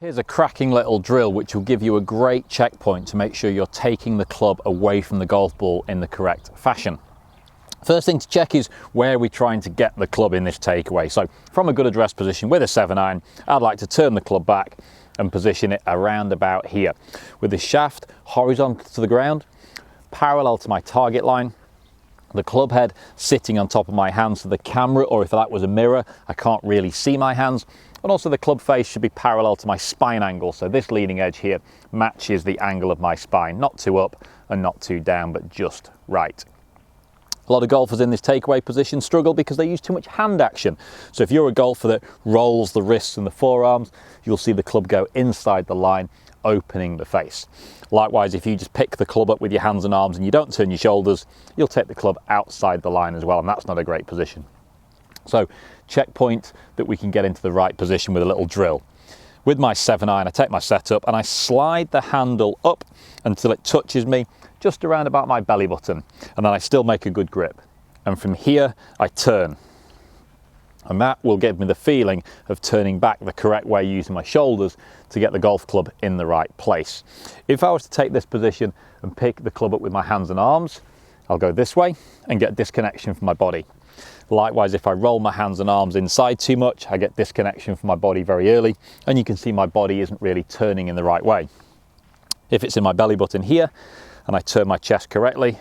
Here's a cracking little drill which will give you a great checkpoint to make sure you're taking the club away from the golf ball in the correct fashion. First thing to check is where we're trying to get the club in this takeaway. So from a good address position with a 7-iron, I'd like to turn the club back and position it around about here, with the shaft horizontal to the ground, parallel to my target line, the club head sitting on top of my hands, so the camera, or if that was a mirror, I can't really see my hands. And also the club face should be parallel to my spine angle, so this leading edge here matches the angle of my spine, not too up and not too down, but just right. A lot of golfers in this takeaway position struggle because they use too much hand action. So if you're a golfer that rolls the wrists and the forearms, you'll see the club go inside the line, opening the face. Likewise, if you just pick the club up with your hands and arms and you don't turn your shoulders, you'll take the club outside the line as well, and that's not a great position. So checkpoint that we can get into the right position with a little drill. With my 7-iron, I take my setup and I slide the handle up until it touches me just around about my belly button, and then I still make a good grip. And from here, I turn. And that will give me the feeling of turning back the correct way using my shoulders to get the golf club in the right place. If I was to take this position and pick the club up with my hands and arms, I'll go this way and get disconnection from my body. Likewise, if I roll my hands and arms inside too much, I get disconnection from my body very early, and you can see my body isn't really turning in the right way. If it's in my belly button here, and I turn my chest correctly,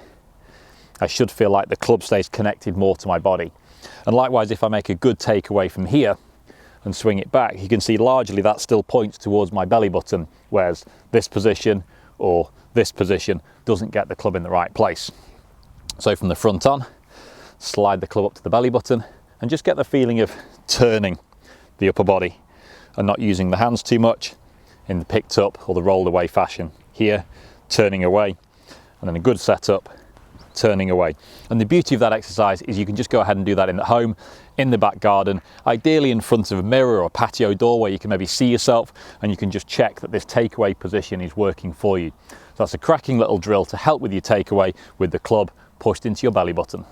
I should feel like the club stays connected more to my body. And likewise, if I make a good takeaway from here and swing it back, you can see largely that still points towards my belly button, whereas this position or this position doesn't get the club in the right place. So from the front on, slide the club up to the belly button and just get the feeling of turning the upper body and not using the hands too much in the picked up or the rolled away fashion. Here, turning away, and then a good setup, turning away. And the beauty of that exercise is you can just go ahead and do that in the home, in the back garden, ideally in front of a mirror or a patio door where you can maybe see yourself, and you can just check that this takeaway position is working for you. So that's a cracking little drill to help with your takeaway with the club pushed into your belly button.